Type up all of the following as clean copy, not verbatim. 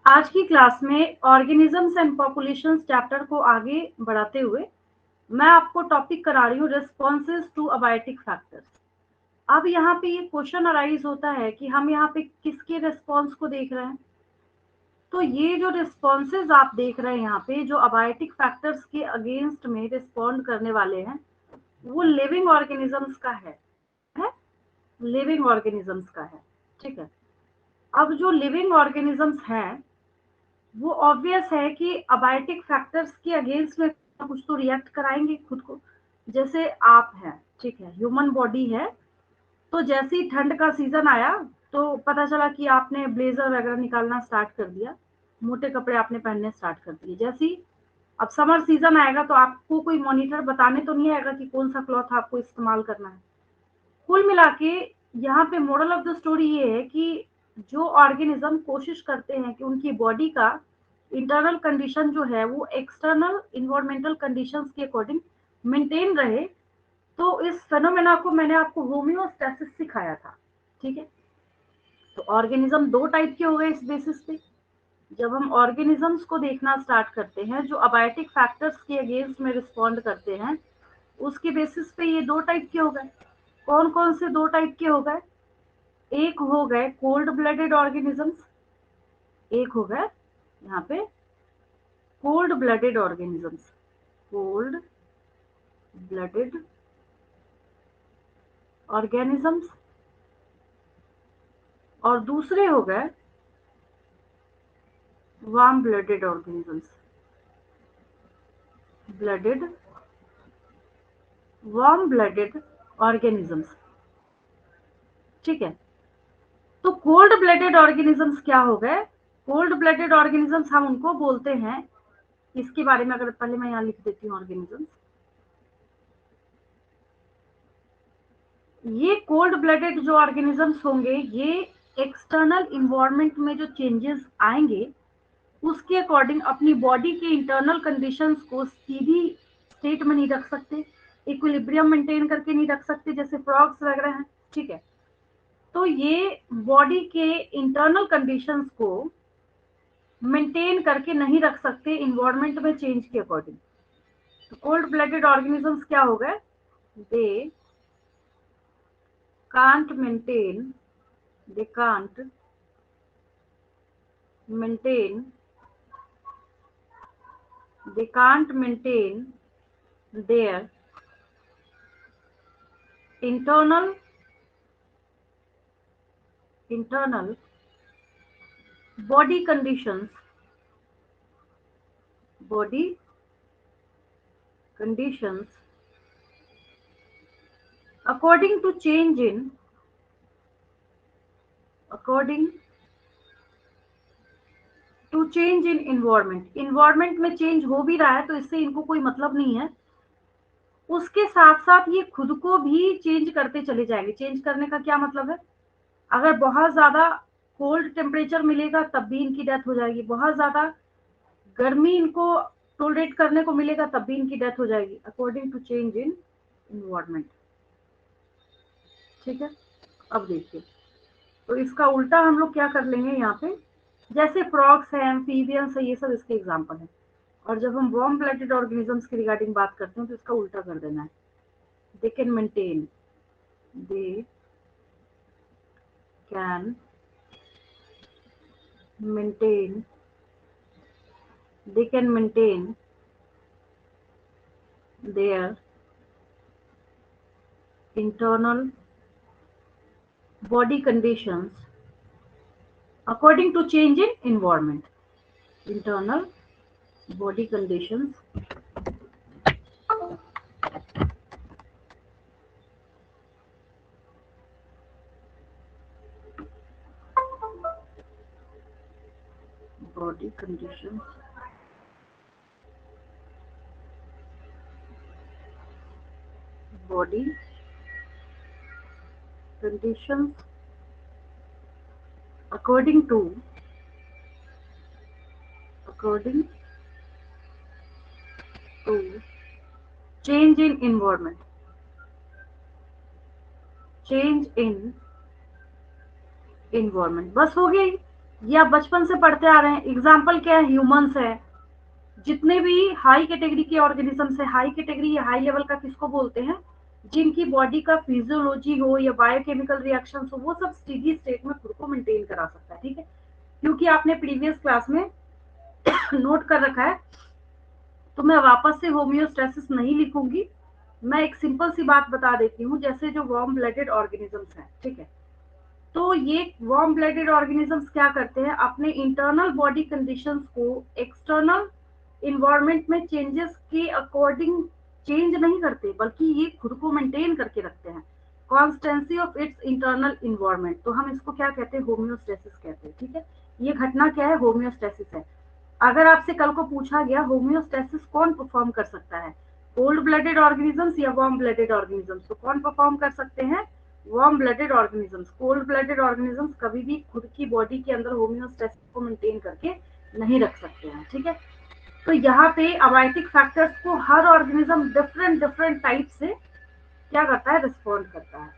आज की क्लास में ऑर्गेनिजम्स एंड पॉपुलेशंस चैप्टर को आगे बढ़ाते हुए मैं आपको टॉपिक करा रही हूँ रिस्पॉन्सेज टू अबायोटिक फैक्टर्स। अब यहाँ पे ये क्वेश्चन अराइज होता है कि हम यहाँ पे किसके रिस्पॉन्स को देख रहे हैं। तो ये जो रिस्पॉन्सेज आप देख रहे हैं यहाँ पे जो अबायोटिक फैक्टर्स के अगेंस्ट में रिस्पॉन्ड करने वाले हैं वो लिविंग ऑर्गेनिजम्स का है लिविंग ऑर्गेनिजम्स का है। ठीक है, अब जो लिविंग ऑर्गेनिजम्स हैं वो ऑब्वियस है कि अबायोटिक फैक्टर्स के अगेंस्ट में कुछ तो रिएक्ट कराएंगे खुद को। जैसे आप हैं, ठीक है, ह्यूमन बॉडी है, तो जैसे ही ठंड का सीजन आया तो पता चला कि आपने ब्लेजर वगैरह निकालना स्टार्ट कर दिया, मोटे कपड़े आपने पहनने स्टार्ट कर दिए। जैसे ही अब समर सीजन आएगा तो आपको कोई मॉनिटर बताने तो नहीं आएगा कि कौन सा क्लॉथ आपको इस्तेमाल करना है। कुल मिला के यहाँ पे मोरल ऑफ द स्टोरी ये है कि जो ऑर्गेनिज्म कोशिश करते हैं कि उनकी बॉडी का इंटरनल कंडीशन जो है वो एक्सटर्नल इन्वायरमेंटल कंडीशंस के अकॉर्डिंग मेंटेन रहे। तो इस फेनोमेना को मैंने आपको होम्योस्टैसिस सिखाया था। ठीक है, तो ऑर्गेनिज्म दो टाइप के हो गए इस बेसिस पे। जब हम ऑर्गेनिजम्स को देखना स्टार्ट करते हैं जो अबायोटिक फैक्टर्स के अगेंस्ट में रिस्पॉन्ड करते हैं, उसके बेसिस पे ये दो टाइप के हो गए। कौन कौन से दो टाइप के हो गए? एक हो गए कोल्ड ब्लडेड ऑर्गेनिजम्स, एक हो गए यहाँ पे cold blooded organisms, cold blooded organisms, और दूसरे हो गए warm blooded organisms, blooded warm blooded organisms. ठीक है, तो कोल्ड ब्लडेड ऑर्गेनिजम्स क्या हो गए? कोल्ड ब्लडेड ऑर्गेनिजम्स हम उनको बोलते हैं, इसके बारे में अगर पहले मैं यहाँ लिख देती हूँ ऑर्गेनिजम्स। ये कोल्ड ब्लडेड जो ऑर्गेनिजम्स होंगे ये एक्सटर्नल इन्वायरमेंट में जो चेंजेस आएंगे उसके अकॉर्डिंग अपनी बॉडी के इंटरनल कंडीशंस को सीधी स्टेट में नहीं रख सकते, इक्विलिब्रियम मेंटेन करके नहीं रख सकते जैसे फ्रॉग्स वगैरह हैं। ठीक है, तो ये बॉडी के इंटरनल कंडीशंस को मेंटेन करके नहीं रख सकते इन्वायरमेंट में चेंज के अकॉर्डिंग। तो कोल्ड ब्लडेड ऑर्गेनिजम्स क्या हो गए? दे can't maintain they can't maintain they can't maintain their internal body conditions body conditions according to change in according to change in environment में चेंज हो भी रहा है तो इससे इनको कोई मतलब नहीं है। उसके साथ साथ ये खुद को भी चेंज करते चले जाएंगे। चेंज करने का क्या मतलब है? अगर बहुत ज्यादा कोल्ड टेम्परेचर मिलेगा तब भी इनकी डेथ हो जाएगी, बहुत ज्यादा गर्मी इनको टोलरेट करने को मिलेगा तब भी इनकी डेथ हो जाएगी, according to change in environment. ठीक है, अब देखिए, तो इसका उल्टा हम लोग क्या कर लेंगे यहाँ पे, जैसे फ्रॉग्स है, एम्फीबियंस है, ये सब इसके एग्जाम्पल है। और जब हम वार्म ब्लडेड ऑर्गेनिजम्स की रिगार्डिंग बात करते हैं तो इसका उल्टा कर देना है। They can maintain they can maintain they can maintain their internal body conditions according to change in environment. Internal body conditions body conditions body conditions according to change in environment, change in environment। बस हो गई, ये आप बचपन से पढ़ते आ रहे हैं। एग्जाम्पल क्या है, ह्यूमंस है, जितने भी हाई कैटेगरी के ऑर्गेनिजम्स है, हाई कैटेगरी या हाई लेवल का किसको बोलते हैं, जिनकी बॉडी का फिजियोलॉजी हो या बायोकेमिकल रिएक्शन हो, वो सब स्टेडी स्टेट में खुद को मेंटेन करा सकता है, ठीक है। क्योंकि आपने प्रीवियस क्लास में नोट कर रखा है, तो मैं वापस से होम्योस्टेसिस नहीं लिखूंगी। मैं एक सिंपल सी बात बता देती हूँ, जैसे जो वार्म ब्लडेड ऑर्गेनिजम्स हैं, ठीक है, तो ये वार्म ब्लडेड ऑर्गेनिजम्स क्या करते हैं, अपने इंटरनल बॉडी कंडीशंस को एक्सटर्नल इन्वायरमेंट में चेंजेस के अकॉर्डिंग चेंज नहीं करते, बल्कि ये खुद को मेंटेन करके रखते हैं, constituency of its internal environment. तो हम इसको क्या कहते हैं, होम्योस्टेसिस कहते हैं, ठीक है। ये घटना क्या है, होम्योस्टेसिस है। अगर आपसे कल को पूछा गया होम्योस्टेसिस कौन परफॉर्म कर सकता है, कोल्ड ब्लडेड ऑर्गेनिजम्स या वार्म ब्लडेड ऑर्गेनिजम्स, तो कौन परफॉर्म कर सकते हैं, warm blooded organisms. Cold blooded organisms कभी भी खुद की बॉडी के अंदर होम्योस्टेसिस को मेंटेन करके नहीं रख सकते हैं, ठीक है। तो यहाँ पे अबायोटिक फैक्टर्स को हर ऑर्गेनिज्म डिफरेंट डिफरेंट टाइप से क्या करता है, रिस्पॉन्ड करता है।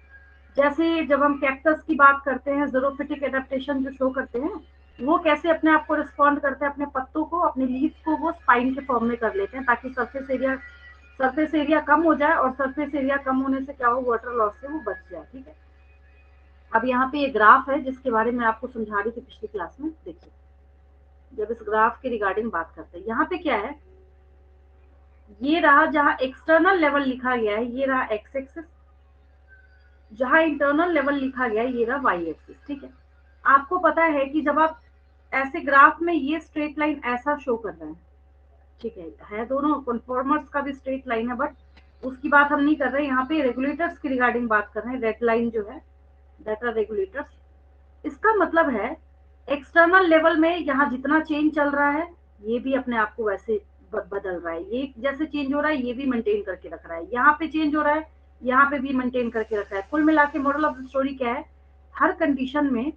जैसे जब हम कैक्टस की बात करते हैं, ज़ेरोफिटिक एडेप्टेशन जो शो करते हैं, वो कैसे अपने आप को रिस्पॉन्ड करते हैं, अपने पत्तों को, अपने लीव्स को वो स्पाइन के फॉर्म में कर लेते हैं, ताकि सरफेस एरिया कम हो जाए, और सरफेस एरिया कम होने से क्या हो, वाटर लॉस से वो बच जाए, ठीक है। अब यहाँ पे ये ग्राफ है जिसके बारे में आपको समझा रही थी पिछली क्लास में, देखिए जब इस ग्राफ के रिगार्डिंग बात करते हैं, यहाँ पे क्या है, ये रहा जहाँ एक्सटर्नल लेवल लिखा गया है, ये रहा एक्स एक्सिस, जहाँ इंटरनल लेवल लिखा गया है ये रहा वाई एक्सिस, ठीक है। आपको पता है कि जब आप ऐसे ग्राफ में, ये स्ट्रेट लाइन ऐसा शो कर रहे हैं, ठीक है दोनों कन्फॉर्मर्स का भी स्ट्रेट लाइन है, बट उसकी बात हम नहीं कर रहे, यहाँ पे रेगुलेटर्स की रिगार्डिंग बात कर रहे हैं। रेड लाइन जो है दैट आर रेगुलेटर्स। इसका मतलब है एक्सटर्नल लेवल में यहाँ जितना चेंज चल रहा है, ये भी अपने आप को वैसे बदल रहा है, ये जैसे चेंज हो रहा है ये भी मेंटेन करके रख रहा है, यहाँ पे चेंज हो रहा है यहाँ पे भी मेंटेन करके रख रहा है। कुल मिला के मॉडल ऑफ द स्टोरी क्या है, हर कंडीशन में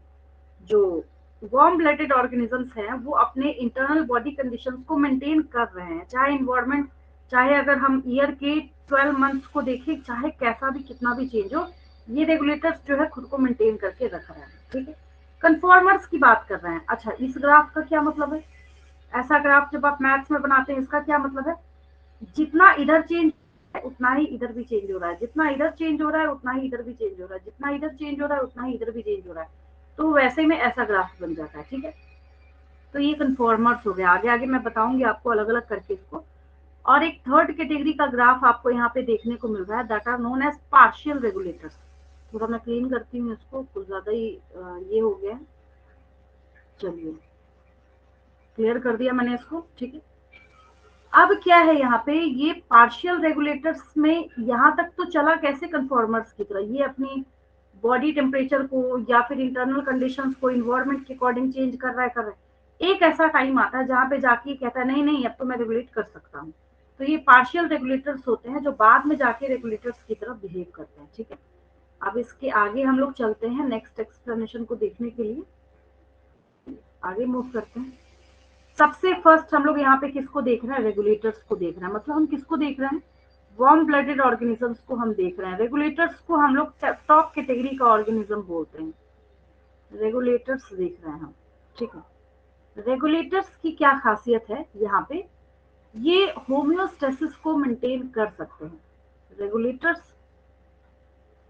जो वार्म ब्लडेड ऑर्गेनिजम्स हैं वो अपने इंटरनल बॉडी कंडीशंस को मेंटेन कर रहे हैं, चाहे इन्वायरमेंट, चाहे अगर हम ईयर के 12 मंथ्स को देखें, चाहे कैसा भी कितना भी चेंज हो, ये रेगुलेटर्स जो है खुद को मेंटेन करके रख रहे हैं, ठीक है। कन्फॉर्मर्स की बात कर रहे हैं। अच्छा, इस ग्राफ का क्या मतलब है, ऐसा ग्राफ जब आप मैथ्स में बनाते हैं, इसका क्या मतलब है, जितना इधर चेंज है उतना ही इधर भी चेंज हो रहा है, जितना इधर चेंज हो रहा है उतना ही इधर भी चेंज हो रहा है, जितना इधर चेंज हो रहा है उतना ही इधर भी चेंज हो रहा है, तो वैसे में ऐसा ग्राफ बन जाता है, ठीक है। तो ये कन्फॉर्मर्स हो गया, आगे आगे मैं बताऊंगी आपको अलग अलग करके इसको। और एक थर्ड कैटेगरी का ग्राफ आपको यहाँ पे देखने को मिल रहा है, that are known as partial regulators. थोड़ा मैं क्लीन करती हूँ इसको, कुछ ज्यादा ही ये हो गया, चलिए क्लियर कर दिया मैंने इसको, ठीक है। अब क्या है यहाँ पे, ये पार्शियल रेगुलेटर्स में यहाँ तक तो चला कैसे, कन्फॉर्मर्स की तरह, ये अपनी बॉडी टेम्परेचर को या फिर इंटरनल कंडीशंस को इन्वायरमेंट के अकॉर्डिंग चेंज कर रहा है। एक ऐसा टाइम आता है जहाँ पे जाके कहता है नहीं नहीं अब तो मैं रेगुलेट कर सकता हूँ, तो ये पार्शियल रेगुलेटर्स होते हैं जो बाद में जाके रेगुलेटर्स की तरह बिहेव करते हैं, ठीक है। अब इसके आगे हम लोग चलते हैं नेक्स्ट एक्सप्लेनेशन को देखने के लिए, आगे मूव करते हैं। सबसे फर्स्ट हम लोग यहाँ पे किसको देख रहे हैं, रेगुलेटर्स को देख रहे हैं, मतलब हम किसको देख रहे हैं, वार्म ब्लडेड ऑर्गेनिजम्स को हम देख रहे हैं। रेगुलेटर्स को हम लोग टॉप कैटेगरी का ऑर्गेनिज्म बोलते हैं, रेगुलेटर्स देख रहे हैं हम, ठीक है। रेगुलेटर्स की क्या खासियत है यहाँ पे, ये होम्योस्टेसिस को मेंटेन कर सकते हैं। रेगुलेटर्स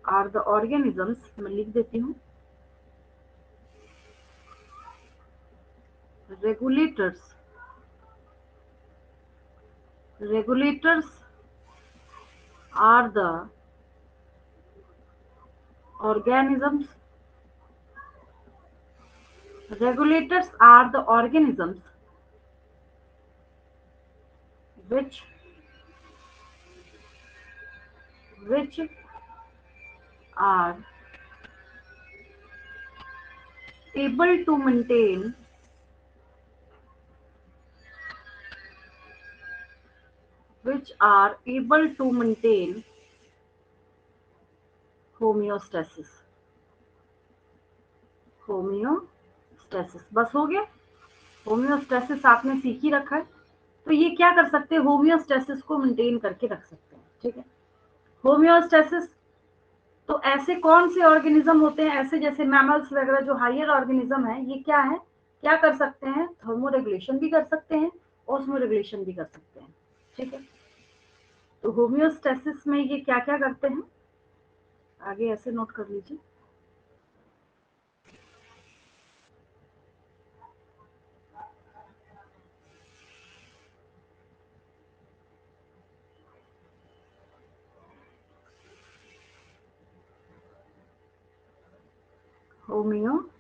आर द ऑर्गेनिजम्स, मैं लिख देती हूँ, regulators regulators are the organisms regulators are the organisms which are able to maintain homeostasis। Homeostasis बस हो गया, होम्योस्टेसिस आपने सीख ही रखा है, तो ये क्या कर सकते हैं, होम्योस्टेसिस को मेंटेन करके रख सकते हैं, ठीक है। होम्योस्टेसिस, तो ऐसे कौन से ऑर्गेनिज्म होते हैं, ऐसे जैसे मैमल्स वगैरह जो हायर ऑर्गेनिज्म है, ये क्या है, क्या कर सकते हैं, थर्मो रेगुलेशन भी कर सकते हैं, ऑस्मो रेगुलेशन भी कर सकते हैं। ठीक है, तो होम्योस्टेसिस में ये क्या क्या करते हैं, आगे ऐसे नोट कर लीजिए। होम्योस्टेसिस,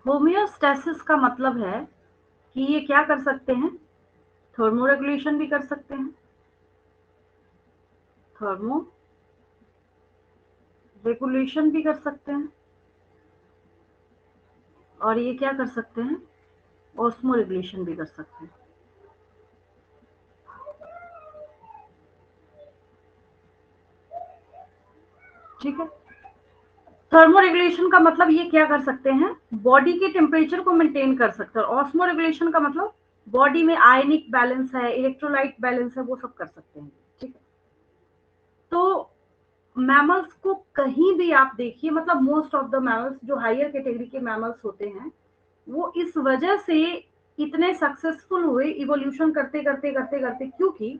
होम्योस्टेसिस का मतलब है कि ये क्या कर सकते हैं, थर्मो रेगुलेशन भी कर सकते हैं, थर्मो रेगुलेशन भी कर सकते हैं, और ये क्या कर सकते हैं, ऑस्मो रेगुलेशन भी कर सकते हैं। ठीक है, थर्मो रेगुलेशन का मतलब ये क्या कर सकते हैं, बॉडी के टेम्परेचर को मेंटेन कर सकते हैं। ऑस्मो रेगुलेशन का मतलब बॉडी में आयनिक बैलेंस है, इलेक्ट्रोलाइट बैलेंस है, वो सब कर सकते हैं। ठीक है, तो मैमल्स को कहीं भी आप देखिए, मतलब मोस्ट ऑफ द मैमल्स जो हायर कैटेगरी के मैमल्स होते हैं, वो इस वजह से इतने सक्सेसफुल हुए इवोल्यूशन करते करते करते करते, क्योंकि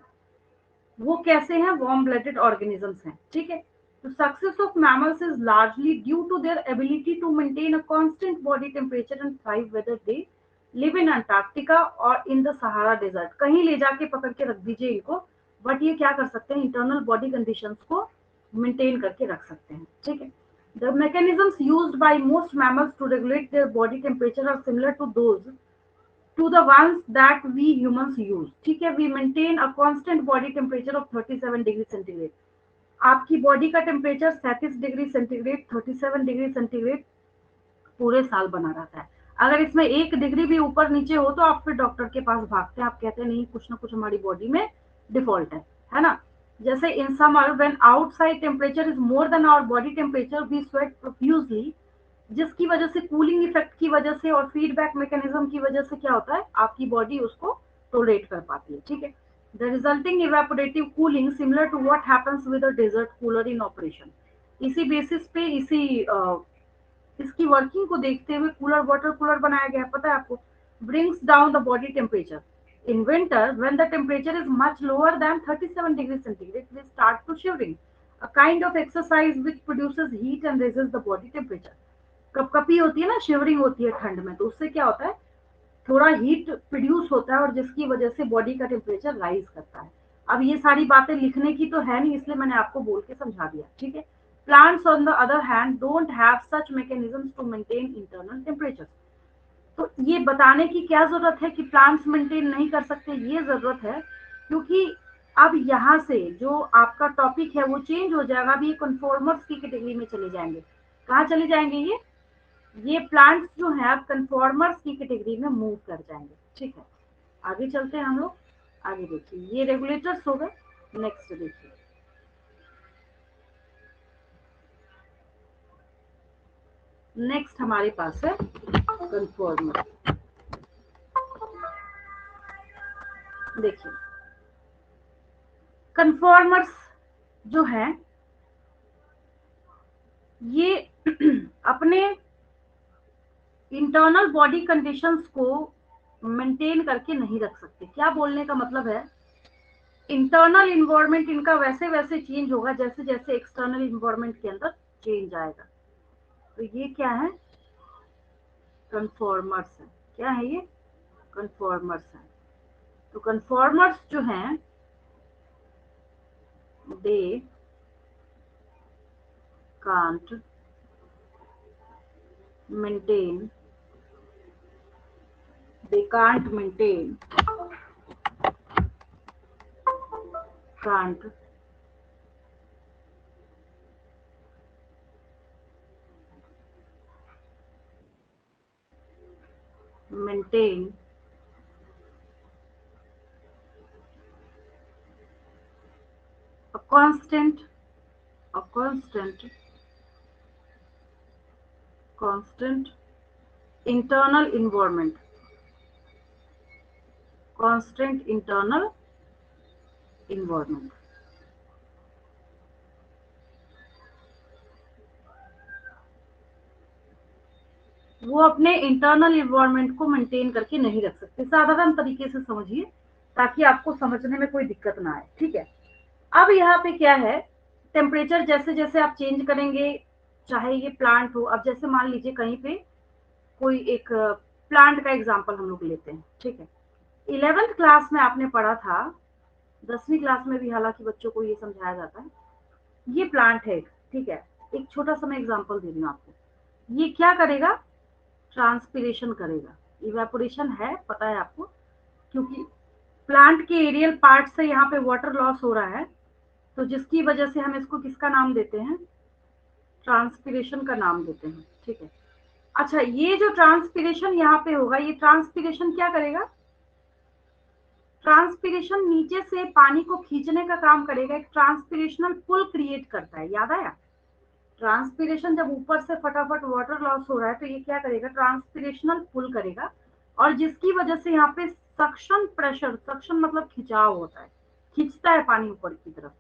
वो कैसे हैं, वार्म ब्लडेड ऑर्गेनिजम्स हैं। ठीक है, तो success of mammals is largely due to their ability to maintain a constant body temperature and thrive whether they live in Antarctica और इन द सहारा डेजर्ट। कहीं ले जाके पकड़ के रख दीजिए इनको, बट ये क्या कर सकते हैं, इंटरनल बॉडी कंडीशंस को मेंटेन करके रख सकते हैं। ठीक है, the mechanisms used by most mammals to regulate their body temperature are similar to those to the ones that we humans use. ठीक है, we maintain a constant body temperature of 37 degree centigrade. आपकी body का temperature 37 degree centigrade, 37 degree centigrade पूरे साल बना रहता है। अगर इसमें 1 डिग्री भी ऊपर नीचे हो तो आप फिर डॉक्टर के पास भागते हैं, आप कहते हैं नहीं कुछ ना कुछ हमारी बॉडी में डिफॉल्ट है ना। जैसे in summer when outside temperature is more than our body temperature we sweat profusely, जिसकी वजह से कूलिंग इफेक्ट की वजह से और फीडबैक मैकेनिज्म की वजह से क्या होता है, आपकी बॉडी उसको टोलरेट कर पाती है। ठीक है, the resulting evaporative cooling similar to what happens with a desert cooler in operation. इसी बेसिस पे इसकी वर्किंग को देखते हुए कूलर वाटर कूलर बनाया गया है, पता है आपको। Brings down the body temperature in winter when the temperature is much lower than 37 degree centigrade we start to shivering, a kind of exercise which produces heat and raises the body temperature। कपकपी होती है ना, shivering होती है ठंड में, तो उससे क्या होता है, थोड़ा हीट प्रोड्यूस होता है और जिसकी वजह से बॉडी का टेम्परेचर राइज करता है। अब ये सारी बातें लिखने की तो है नहीं, इसलिए मैंने आपको बोल के समझा दिया। ठीक है, plants on the other hand don't have such mechanisms to maintain internal temperature. तो ये बताने की क्या जरूरत है कि प्लांट्स मेंटेन नहीं कर सकते, ये जरूरत है क्योंकि अब यहाँ से जो आपका टॉपिक है वो चेंज हो जाएगा। अभी ये कन्फॉर्मर्स की कैटेगरी में चले जाएंगे। कहाँ चले जाएंगे, ये प्लांट्स जो है अब कन्फॉर्मर्स की कैटेगरी में मूव कर जाएंगे। ठीक है, आगे चलते हैं हम लोग। आगे देखिए, ये रेगुलेटर्स हो गए। नेक्स्ट देखिए, नेक्स्ट हमारे पास है कन्फॉर्मर। देखिए, कन्फॉर्मर्स जो है ये अपने इंटरनल बॉडी कंडीशंस को मेंटेन करके नहीं रख सकते। क्या बोलने का मतलब है, इंटरनल इन्वायरमेंट इनका वैसे वैसे चेंज होगा जैसे जैसे एक्सटर्नल इन्वायरमेंट के अंदर चेंज आएगा। तो ये क्या है, कन्फॉर्मर्स है। क्या है ये, कन्फॉर्मर्स है। तो कन्फॉर्मर्स जो हैं they can't maintain, they can't maintain, can't maintain a constant, a constant, constant internal environment, constant internal environment। वो अपने इंटरनल इन्वायरमेंट को मेंटेन करके नहीं रख सकते। साधारण तरीके से समझिए ताकि आपको समझने में कोई दिक्कत ना आए, ठीक है। अब यहाँ पे क्या है, टेम्परेचर जैसे जैसे आप चेंज करेंगे, चाहे ये प्लांट हो, अब जैसे मान लीजिए कहीं पे कोई एक प्लांट का एग्जाम्पल हम लोग लेते हैं, ठीक है। 11th क्लास में आपने पढ़ा था, 10वीं क्लास में भी हालांकि बच्चों को ये समझाया जाता है, ये प्लांट है, ठीक है। एक छोटा सा मैं एग्जाम्पल दे रही हूँ आपको। ये क्या करेगा, ट्रांसपिरेशन करेगा। इवेपोरेशन है, पता है आपको, क्योंकि प्लांट के एरियल पार्ट से यहाँ पे वाटर लॉस हो रहा है, तो जिसकी वजह से हम इसको किसका नाम देते हैं, ट्रांसपिरेशन का नाम देते हैं, ठीक है। अच्छा, ये जो ट्रांसपिरेशन यहाँ पे होगा, ये ट्रांसपिरेशन क्या करेगा, ट्रांसपिरेशन नीचे से पानी को खींचने का काम करेगा, एक ट्रांसपिरेशनल पुल क्रिएट करता है, याद आया। ट्रांसपिरेशन जब ऊपर से फटाफट वाटर लॉस हो रहा है तो ये क्या करेगा, ट्रांसपिरेशनल पुल करेगा, और जिसकी वजह से यहाँ पे सक्शन प्रेशर, सक्शन मतलब खिंचाव होता है, खींचता है पानी ऊपर की तरफ,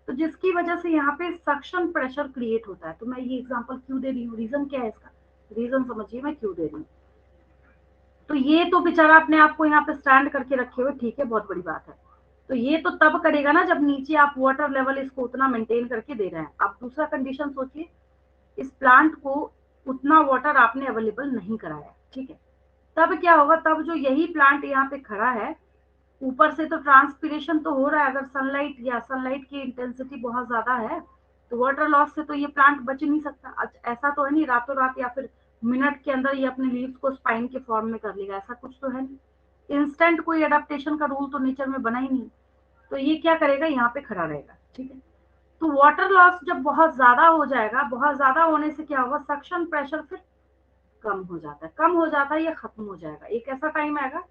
तो जिसकी वजह से यहाँ पे सक्शन प्रेशर क्रिएट होता है। तो मैं ये एग्जांपल क्यों दे रही हूँ, रीजन क्या है इसका, रीजन समझिए मैं क्यों दे रही हूँ। तो ये तो बेचारा अपने आप को यहाँ पे स्टैंड करके रखे हुए, ठीक है, बहुत बड़ी बात है। तो ये तो तब करेगा ना जब नीचे आप वाटर लेवल इसको उतना मेंटेन करके दे रहे हैं। अब दूसरा कंडीशन सोचिए, इस प्लांट को उतना वाटर आपने अवेलेबल नहीं कराया, ठीक है। तब क्या होगा, तब जो यही प्लांट यहाँ पे खड़ा है, ऊपर से तो ट्रांसपिरेशन तो हो रहा है, अगर सनलाइट या सनलाइट की इंटेंसिटी बहुत ज्यादा है तो वाटर लॉस से तो ये प्लांट बच नहीं सकता। ऐसा तो है नहीं रातों रात या फिर मिनट के अंदर ये अपने लीव्स को स्पाइन के फॉर्म में कर लेगा, ऐसा कुछ तो है नहीं। इंस्टेंट कोई एडेप्टेशन का रूल तो नेचर में बना ही नहीं। तो ये क्या करेगा, यहाँ पे खड़ा रहेगा, ठीक है। तो वाटर लॉस जब बहुत ज्यादा हो जाएगा, बहुत ज्यादा होने से क्या होगा, सक्शन प्रेशर फिर कम हो जाता है, कम हो जाता है या खत्म हो जाएगा, एक ऐसा टाइम आएगा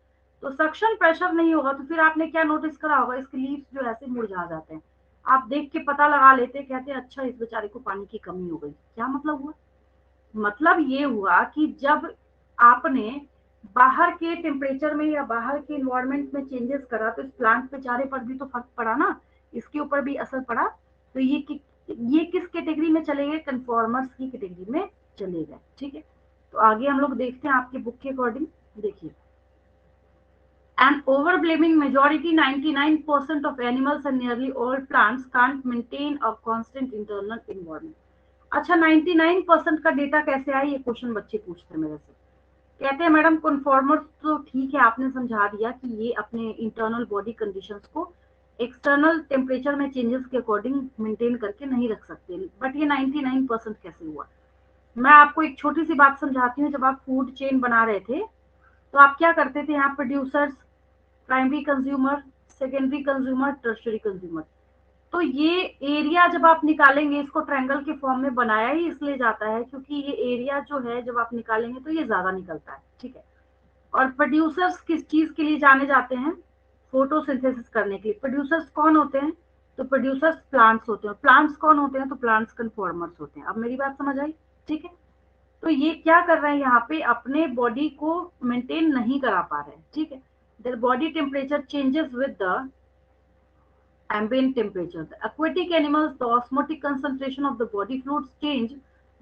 तो सक्शन प्रेशर नहीं होगा। तो फिर आपने क्या नोटिस करा होगा, इसके लीव्स जो ऐसे मुरझा जाते हैं, आप देख के पता लगा लेते, कहते हैं अच्छा इस बेचारे को पानी की कमी हो गई। क्या मतलब हुआ, मतलब ये हुआ कि जब आपने बाहर के टेम्परेचर में या बाहर के इन्वायरमेंट में चेंजेस करा तो इस प्लांट बेचारे पर भी तो फर्क पड़ा ना, इसके ऊपर भी असर पड़ा। तो ये किस कैटेगरी में चले गए, कन्फॉर्मर्स की कैटेगरी में चले गए, ठीक है। तो आगे हम लोग देखते हैं आपके बुक के अकॉर्डिंग, देखिए। An overwhelming majority, 99% of animals and nearly all plants can't maintain a constant internal environment. अच्छा, 99% का डेटा कैसे आया, ये क्वेश्चन बच्चे पूछते हैं मेरे से। कहते हैं मैडम कन्फॉर्मर्स तो ठीक है, आपने समझा दिया कि ये अपने इंटरनल बॉडी कंडीशंस को एक्सटर्नल टेम्परेचर में चेंजेस के अकॉर्डिंग मेंटेन करके नहीं रख सकते, बट ये 99% कैसे हुआ। मैं आपको एक छोटी सी बात समझाती हूँ। जब आप फूड चेन बना रहे थे तो आप क्या करते थे, यहाँ producers, primary consumer, secondary consumer, tertiary consumer. तो ये एरिया जब आप निकालेंगे, इसको ट्रायंगल के फॉर्म में बनाया ही इसलिए जाता है क्योंकि ये एरिया जो है जब आप निकालेंगे तो ये ज्यादा निकलता है, ठीक है। और प्रोड्यूसर्स किस चीज के लिए जाने जाते हैं, फोटोसिंथेसिस करने के लिए। प्रोड्यूसर्स कौन होते हैं, तो प्रोड्यूसर्स प्लांट्स होते हैं। प्लांट्स कौन होते हैं, तो प्लांट्स कन्फॉर्मर्स होते हैं। अब मेरी बात समझ आई, ठीक है। तो ये क्या कर रहे हैं, यहाँ पे अपने बॉडी को मेंटेन नहीं करा पा रहे हैं, ठीक है। Their body temperature changes with the ambient temperature. The aquatic animals, the osmotic concentration of the body fluids change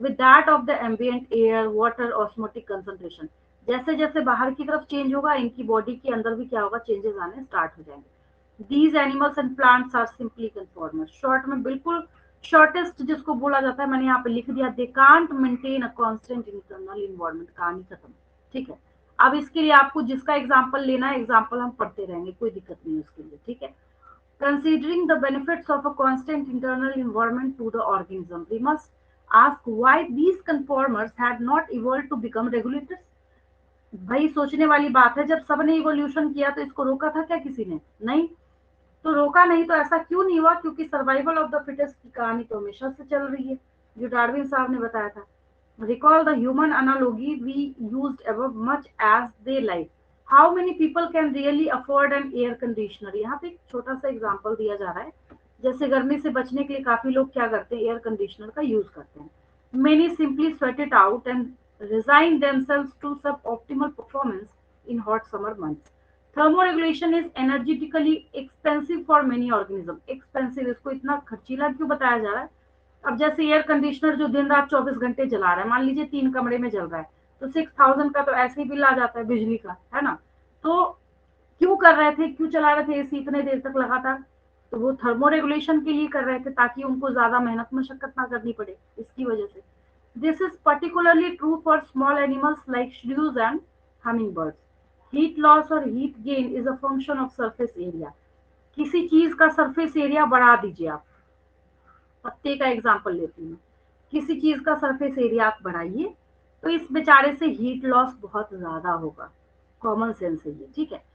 with that of the ambient air, water, osmotic concentration. जैसे जैसे बाहर की तरफ चेंज होगा, इनकी बॉडी के अंदर भी क्या होगा, चेंजेस आने स्टार्ट हो जाएंगे। These animals and plants are simply conformers. Short में बिल्कुल शॉर्टेस्ट जिसको बोला जाता है, मैंने यहाँ पे लिख दिया, they can't maintain a constant internal environment. कहानी खत्म, ठीक है। अब इसके लिए आपको जिसका एग्जाम्पल लेना है, एग्जाम्पल हम पढ़ते रहेंगे, कोई दिक्कत नहीं उसके लिए, ठीक है। Considering the benefits of a constant internal environment to the organism, we must ask why these conformers had not evolved to become regulators. भाई सोचने वाली बात है, जब सबने इवोल्यूशन किया तो इसको रोका था क्या किसी ने, नहीं। तो रोका नहीं तो ऐसा क्यों नहीं हुआ, क्योंकि सर्वाइवल ऑफ द फिटेस्ट की कहानी तो हमेशा से चल रही है, जो डार्विन साहब ने बताया था। Recall the human analogy we used above, much as they live. How many people can really afford an air conditioner? यहाँ पे एक छोटा सा एग्जांपल दिया जा रहा है। जैसे गर्मी से बचने के लिए काफी लोग क्या करते हैं, एयर कंडीशनर का यूज करते हैं। Many simply sweat it out and resign themselves to suboptimal performance in hot summer months. Thermoregulation is energetically expensive for many organisms. Expensive, इसको इतना खर्चीला क्यों बताया जा रहा है। अब जैसे एयर कंडीशनर जो दिन रात 24 घंटे चला रहा है, मान लीजिए 3 कमरे में चल रहा है, तो 6000 का तो ऐसे ही बिल आ जाता है बिजली का, है ना। तो क्यों कर रहे थे, क्यों चला रहे थे एसी इतने देर तक लगातार? तो वो थर्मो रेगुलेशन के लिए कर रहे थे, ताकि उनको ज्यादा मेहनत मशक्कत ना करनी पड़े, इसकी वजह से। This is particularly true for small animals like shrews and hummingbirds. Heat loss और heat gain is a function of surface area. किसी चीज का सरफेस एरिया बढ़ा दीजिए आप, पत्ते का एग्जांपल लेती हूँ, किसी चीज का सरफेस एरिया आप बढ़ाइए, तो इस बेचारे से हीट लॉस बहुत ज्यादा होगा। कॉमन सेंस है ये, ठीक है।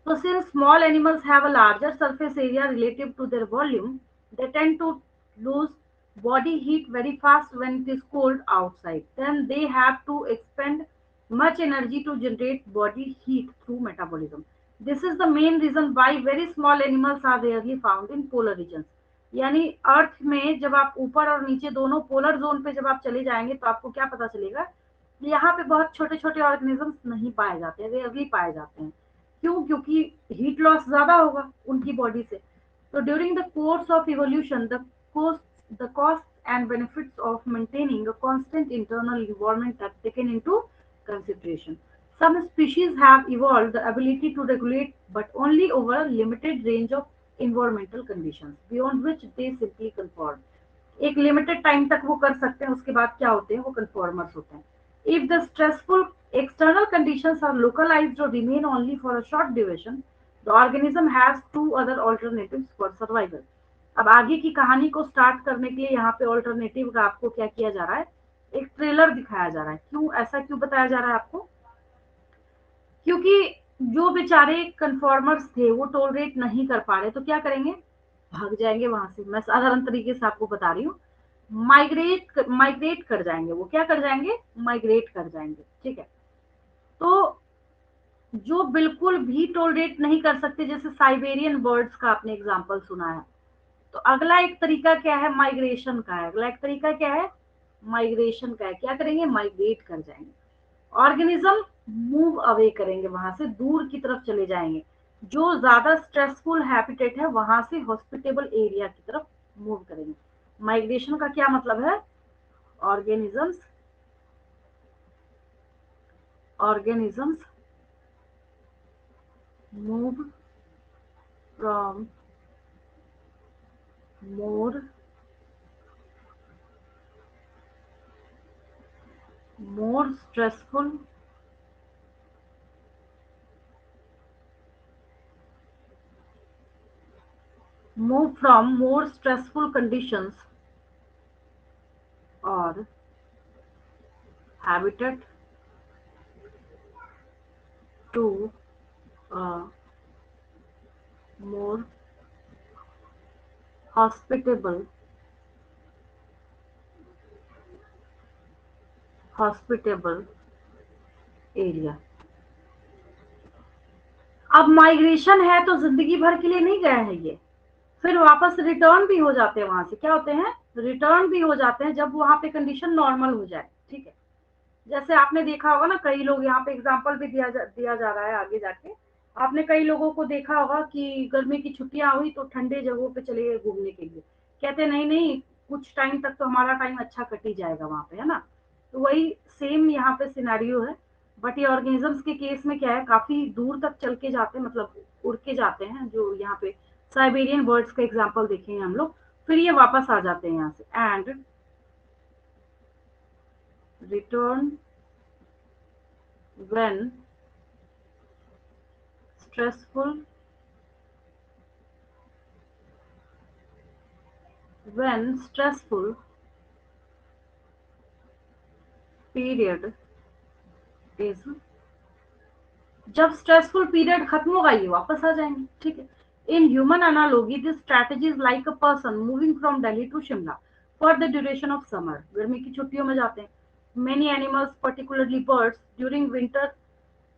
So since small animals have a larger surface area relative to their volume, they tend to lose body heat very fast when it is cold outside. Then they have to expend much energy to generate body heat through metabolism. This is the main reason why very small animals are rarely found in polar regions. यानी अर्थ में जब आप ऊपर और नीचे दोनों polar zone पे जब आप चले जाएंगे, तो आपको क्या पता चलेगा, यहाँ पे बहुत छोटे छोटे ऑर्गेनिजम्स नहीं पाए जाते, रेयरली पाए जाते हैं। क्यों? क्योंकि हीट लॉस ज्यादा होगा उनकी बॉडी से। तो during the course of evolution the cost and benefits of maintaining a constant internal environment are taken into consideration. Some species have evolved the ability to regulate, but only over a limited range of environmental conditions, beyond which they simply conform. एक limited time तक वो कर सकते हैं, उसके बाद क्या होते हैं, वो कन्फॉर्मर्स होते हैं। If the stressful external conditions are localized or remain only for a short duration, the organism has two other alternatives for survival. अब आगे की कहानी को स्टार्ट करने के लिए यहाँ पे ऑल्टरनेटिव का आपको क्या किया जा रहा है, एक ट्रेलर दिखाया जा रहा है। क्यों ऐसा क्यों बताया जा रहा है आपको? क्योंकि जो बेचारे कन्फॉर्मर्स थे वो टोलरेट नहीं कर पा रहे, तो क्या करेंगे, भाग जाएंगे वहां से। मैं साधारण तरीके से आपको बता रही हूँ, माइग्रेट कर जाएंगे। वो क्या कर जाएंगे, माइग्रेट कर जाएंगे, ठीक है। तो जो बिल्कुल भी टोलरेट नहीं कर सकते, जैसे साइबेरियन बर्ड्स का आपने एग्जांपल सुना है, तो अगला एक तरीका क्या है, माइग्रेशन का है। अगला एक तरीका क्या है, माइग्रेशन का है। क्या करेंगे, माइग्रेट कर जाएंगे। ऑर्गेनिज्म मूव अवे करेंगे, वहां से दूर की तरफ चले जाएंगे। जो ज्यादा स्ट्रेसफुल हैबिटेट है वहां से हॉस्पिटेबल एरिया की तरफ मूव करेंगे। माइग्रेशन का क्या मतलब है, organisms organisms move from more more stressful move from more stressful conditions or habitat to a more hospitable hospitable area। अब माइग्रेशन है तो जिंदगी भर के लिए नहीं गए हैं ये, फिर वापस रिटर्न भी हो जाते हैं वहां से। क्या होते हैं, रिटर्न भी हो जाते हैं जब वहां पे कंडीशन नॉर्मल हो जाए, ठीक है। जैसे आपने देखा होगा ना, कई लोग यहाँ पे एग्जांपल भी दिया जा रहा है आगे जाके। आपने कई लोगों को देखा होगा कि गर्मी की छुट्टियां हुई तो ठंडे जगहों पे चले गए घूमने के लिए। कहते नहीं नहीं, कुछ टाइम तक तो हमारा टाइम अच्छा कट ही जाएगा वहां पे, है ना। तो वही सेम यहाँ पे सिनेरियो है। बट ये ऑर्गेनिजम्स के केस में क्या है, काफी दूर तक चल के जाते हैं, मतलब उड़ के जाते हैं। जो यहाँ पे साइबेरियन बर्ड्स का एग्जाम्पल देखेंगे हम लोग, फिर ये वापस आ जाते हैं यहाँ से and return when stressful when stressful period is जब स्ट्रेसफुल पीरियड खत्म होगा ये वापस आ जाएंगे, ठीक है। In human analogy this strategy is like a person moving from Delhi to Shimla for the duration of summer. गर्मी की छुट्टियों में जाते हैं। Many animals particularly birds during winter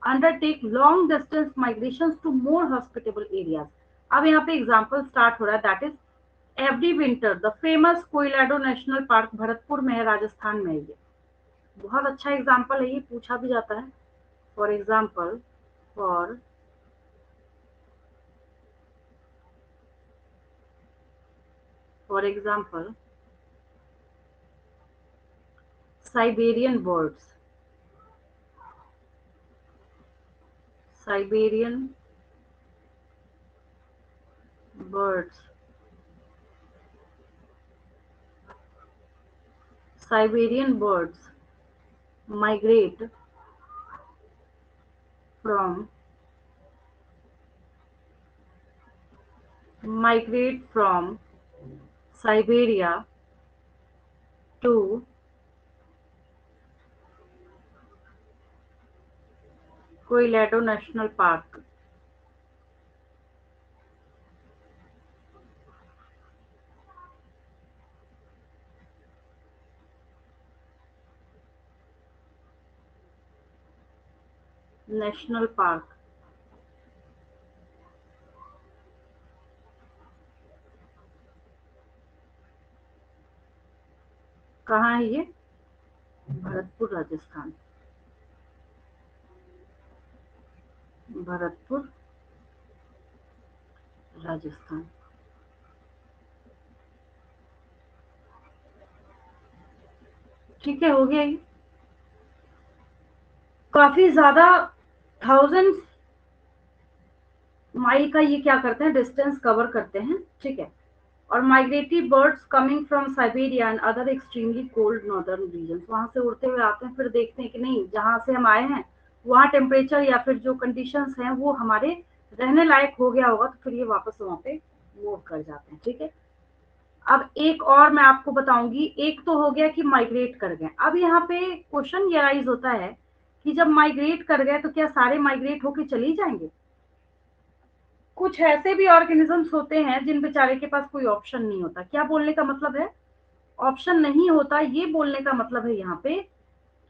undertake long distance migrations to more hospitable areas। अब यहाँ पे example start हो रहा है, that is every winter the famous Keoladeo National Park Bharatpur में है, राजस्थान में है। ये बहुत अच्छा एग्जाम्पल है, ये पूछा भी जाता है। For example, for for example Siberian birds Siberian birds, Siberian birds migrate from Siberia to Colorado National Park. National park कहाँ है ये? भरतपुर राजस्थान। भरतपुर राजस्थान। ठीक है, हो गया ये। काफी ज्यादा 1000 माइल का ये क्या करते हैं, डिस्टेंस कवर करते हैं। ठीक है। और migratory birds coming from Siberia and other extremely cold northern region, वहां से उड़ते हुए आते हैं, फिर देखते हैं कि नहीं जहां से हम आए हैं वहाँ टेम्परेचर या फिर जो कंडीशंस हैं वो हमारे रहने लायक हो गया होगा, तो फिर ये वापस वहां पे मूव कर जाते हैं। ठीक है। अब एक और मैं आपको बताऊंगी, एक तो हो गया कि माइग्रेट कर गए। अब यहाँ पे क्वेश्चन ये राइज होता है कि जब माइग्रेट कर गए तो क्या सारे माइग्रेट होके चली जाएंगे? कुछ ऐसे भी ऑर्गेनिजम्स होते हैं जिन बेचारे के पास कोई ऑप्शन नहीं होता। क्या बोलने का मतलब है? ऑप्शन नहीं होता, ये बोलने का मतलब है यहाँ पे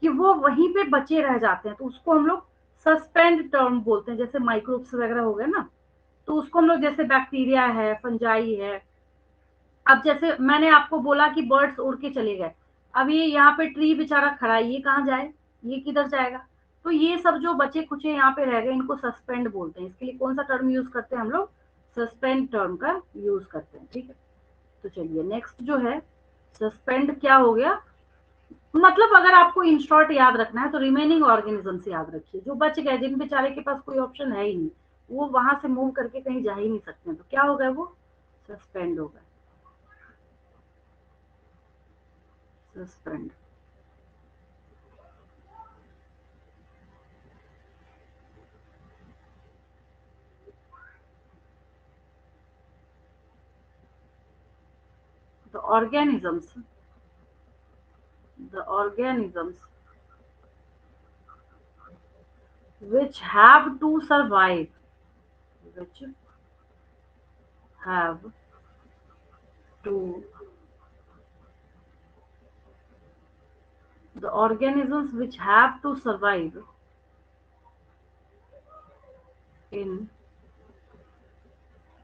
कि वो वहीं पे बचे रह जाते हैं, तो उसको हम लोग सस्पेंड टर्म बोलते हैं। जैसे माइक्रोब्स वगैरह हो गए ना, तो उसको हम लोग, जैसे बैक्टीरिया है, फंजाई है। अब जैसे मैंने आपको बोला कि बर्ड्स उड़ के चले गए, अब ये यहाँ पे ट्री बेचारा खड़ा है, ये कहाँ जाए, ये किधर जाएगा? तो ये सब जो बचे खुचे यहाँ पे रह गए, इनको सस्पेंड बोलते हैं। इसके लिए कौन सा टर्म यूज करते हैं हम लोग? सस्पेंड टर्म का यूज करते हैं। ठीक है। तो चलिए नेक्स्ट जो है, सस्पेंड क्या हो गया, मतलब अगर आपको इन शॉर्ट याद रखना है तो रिमेनिंग ऑर्गेनिज्म से याद रखिए, जो बच गए, जिन बेचारे के पास कोई ऑप्शन है ही नहीं, वो वहां से मूव करके कहीं जा ही नहीं सकते, तो क्या हो गया, वो सस्पेंड हो गए। Suspend. the organisms the organisms which have to survive which have to the organisms which have to survive in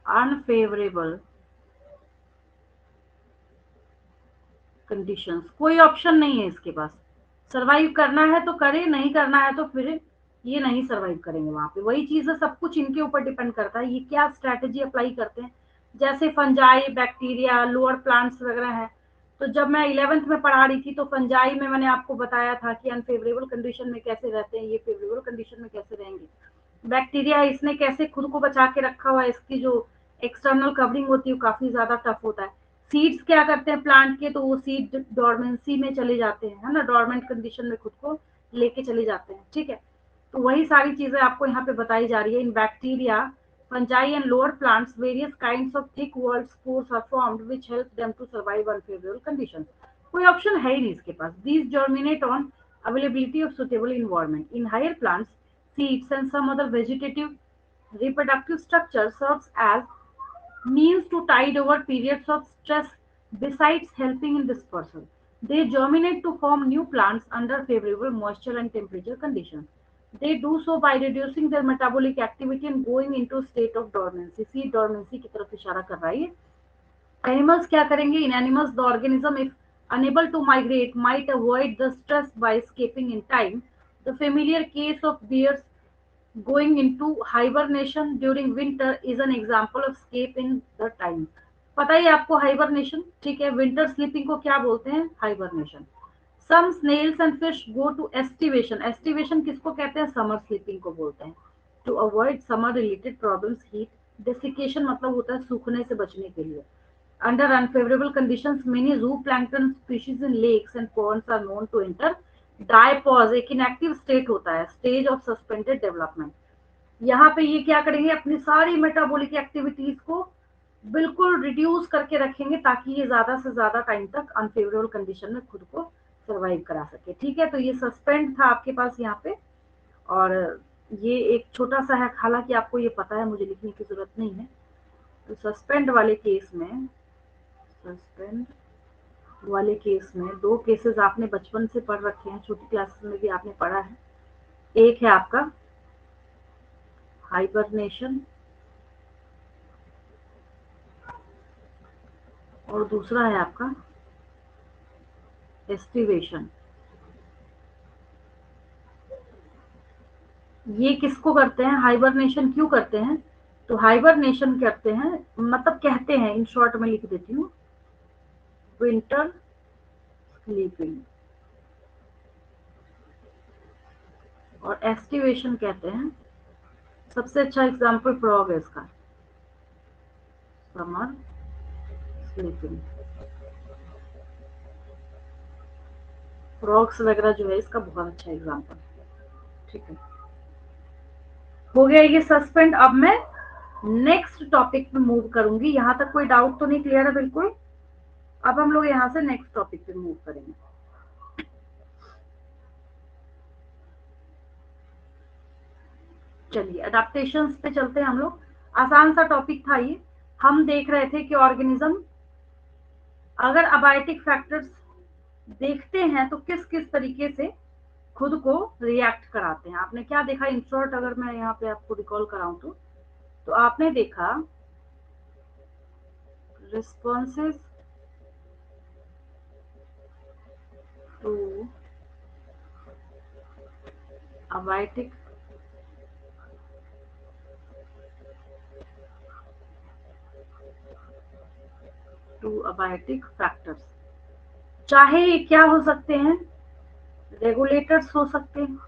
unfavorable conditions, कोई ऑप्शन नहीं है इसके पास। सरवाइव करना है तो करे, नहीं करना है तो फिर ये नहीं सरवाइव करेंगे वहां पे। वही चीज है, सब कुछ इनके ऊपर डिपेंड करता है, ये क्या स्ट्रेटेजी अप्लाई करते हैं। जैसे फंजाई, बैक्टीरिया, लोअर प्लांट्स वगैरह है। तो जब मैं 11th में पढ़ा रही थी तो फंजाई में मैंने आपको बताया था कि अनफेवरेबल कंडीशन में कैसे रहते हैं, ये फेवरेबल कंडीशन में कैसे रहेंगे। बैक्टीरिया, इसने कैसे खुद को बचा के रखा हुआ है, इसकी जो एक्सटर्नल कवरिंग होती है वो काफी ज्यादा टफ होता है। सीड्स क्या करते हैं प्लांट के, तो वो सीड डोरमेंसी में चले जाते हैं, है ना, डोरमेंट कंडीशन में खुद को लेके चले जाते हैं। ठीक है। तो वही सारी चीजें आपको यहाँ पे बताई जा रही है। In bacteria, fungi and lower plants, various kinds of thick walled spores are formed which help them to survive unfavourable conditions. कोई ऑप्शन है ही नहीं इसके पास। These germinate on availability of suitable environment. In higher plants, seeds and some other vegetative reproductive structure serves as means to tide over periods of stress besides helping in dispersal. They germinate to form new plants under favorable moisture and temperature conditions. They do so by reducing their metabolic activity and going into a state of dormancy. See, dormancy की तरफ इशारा कर रहा है ये। Animals क्या करेंगे? In animals, the organism, if unable to migrate, might avoid the stress by escaping in time. The familiar case of bears going into hibernation during winter is an example of escape in the time. पता ही आपको hibernation, ठीक है, winter sleeping को क्या बोलते हैं? Hibernation. Some snails and fish go to aestivation. Aestivation किसको कहते हैं? समर स्लीपिंग को बोलते हैं। To avoid summer related problems heat, desiccation मतलब होता है सूखने से बचने के लिए। Under unfavourable conditions many zooplankton species in lakes and ponds are known to enter diapause, एक इनएक्टिव स्टेट होता है, स्टेज ऑफ सस्पेंडेड डेवलपमेंट। यहाँ पे ये क्या करेंगे, अपनी सारी मेटाबॉलिक एक्टिविटीज को बिल्कुल रिड्यूस करके रखेंगे ताकि ये ज्यादा से ज्यादा टाइम तक अनफेवरेबल कंडीशन में खुद को सर्वाइव करा सके। ठीक है, तो ये सस्पेंड था आपके पास यहाँ पे, और ये एक छोटा सा है, हालांकि आपको ये पता है, मुझे लिखने की जरूरत नहीं है। तो सस्पेंड वाले केस में, सस्पेंड वाले केस में दो केसेस आपने बचपन से पढ़ रखे हैं, छोटी क्लासेस में भी आपने पढ़ा है। एक है आपका हाइबरनेशन और दूसरा है आपका एस्टिवेशन। ये किसको करते हैं, हाइबरनेशन क्यों करते हैं? तो हाइबरनेशन करते हैं, मतलब कहते हैं, इन शॉर्ट में लिख देती हूँ, विंटर स्लीपिंग। और एस्टिवेशन कहते हैं, सबसे अच्छा एग्जांपल फ्रॉग है इसका, समर स्लीपिंग। फ्रॉग्स वगैरह जो है इसका बहुत अच्छा एग्जांपल है। ठीक है, हो गया ये सस्पेंड। अब मैं नेक्स्ट टॉपिक पे मूव करूंगी। यहां तक कोई डाउट तो नहीं, क्लियर है बिल्कुल? अब हम लोग यहाँ से नेक्स्ट टॉपिक पे मूव करेंगे। चलिए अडेप्टेशंस पे चलते हैं हम लोग। आसान सा टॉपिक था ये। हम देख रहे थे कि ऑर्गेनिज्म अगर अबायोटिक फैक्टर्स देखते हैं तो किस किस तरीके से खुद को रिएक्ट कराते हैं। आपने क्या देखा इन शॉर्ट, अगर मैं यहाँ पे आपको रिकॉल कराऊं तो आपने देखा रिस्पॉन्सेज टू अबायोटिक फैक्टर्स, चाहे ये क्या हो सकते हैं, रेगुलेटर्स हो सकते हैं।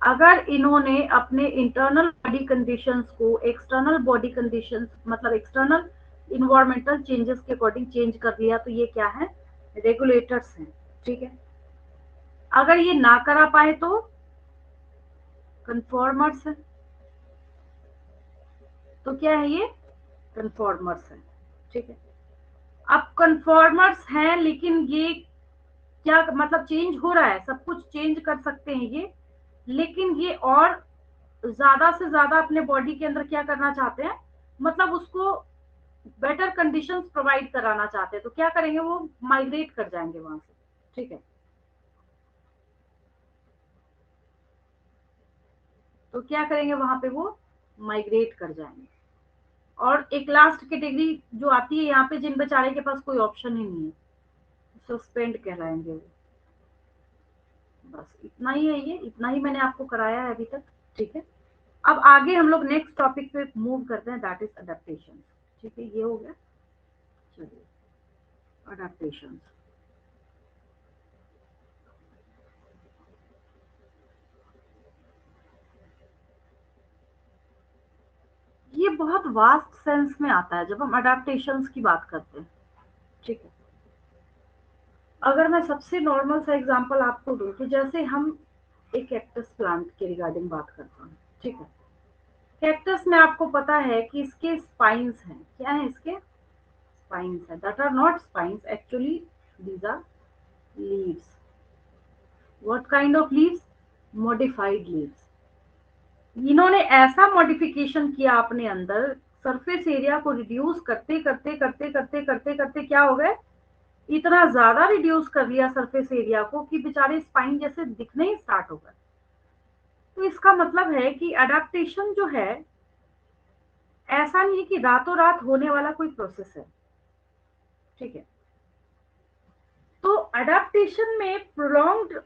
अगर इन्होंने अपने इंटरनल बॉडी कंडीशंस को एक्सटर्नल बॉडी कंडीशंस, मतलब एक्सटर्नल इन्वायरमेंटल चेंजेस के अकॉर्डिंग चेंज कर लिया, तो ये क्या है, रेगुलेटर्स हैं। ठीक है, अगर ये ना करा पाए तो कन्फॉर्मर्स है। तो क्या है ये, कन्फॉर्मर्स है। ठीक है, अब कन्फॉर्मर्स हैं, लेकिन ये क्या मतलब, चेंज हो रहा है, सब कुछ चेंज कर सकते हैं ये, लेकिन ये और ज्यादा से ज्यादा अपने बॉडी के अंदर क्या करना चाहते हैं, मतलब उसको बेटर कंडीशंस प्रोवाइड कराना चाहते हैं। तो क्या करेंगे, वो माइग्रेट कर जाएंगे वहां से। ठीक है, तो क्या करेंगे वहां पे, वो माइग्रेट कर जाएंगे। और एक लास्ट कैटेगरी जो आती है यहाँ पे, जिन बेचारे के पास कोई ऑप्शन ही नहीं है, सस्पेंड कहलाएंगे वो। बस इतना ही है, ये इतना ही मैंने आपको कराया है अभी तक। ठीक है, अब आगे हम लोग नेक्स्ट टॉपिक पे मूव करते हैं, दैट इज अडेप्टेशन। ठीक है, ये हो गया। चलिए अडेप्टेशन, ये बहुत वास्ट सेंस में आता है जब हम अडेप्टेशंस की बात करते हैं। ठीक है, अगर मैं सबसे नॉर्मल सा एग्जांपल आपको दूं, तो जैसे हम एक कैक्टस प्लांट के रिगार्डिंग बात करते हैं। ठीक है, कैक्टस में आपको पता है कि इसके स्पाइन्स हैं। क्या है इसके, स्पाइन्स हैं, that are not spines actually, these are leaves. What kind of leaves, modified leaves. इन्होंने ऐसा मॉडिफिकेशन किया अपने अंदर, सरफेस एरिया को रिड्यूस करते करते करते करते करते करते क्या हो गए, इतना ज्यादा रिड्यूस कर लिया सरफेस एरिया को कि बेचारे स्पाइन जैसे दिखने ही स्टार्ट हो गए। तो इसका मतलब है कि अडेप्टेशन जो है, ऐसा नहीं है कि रातों रात होने वाला कोई प्रोसेस है। ठीक है, तो अडेप्टेशन में प्रोलॉन्ग्ड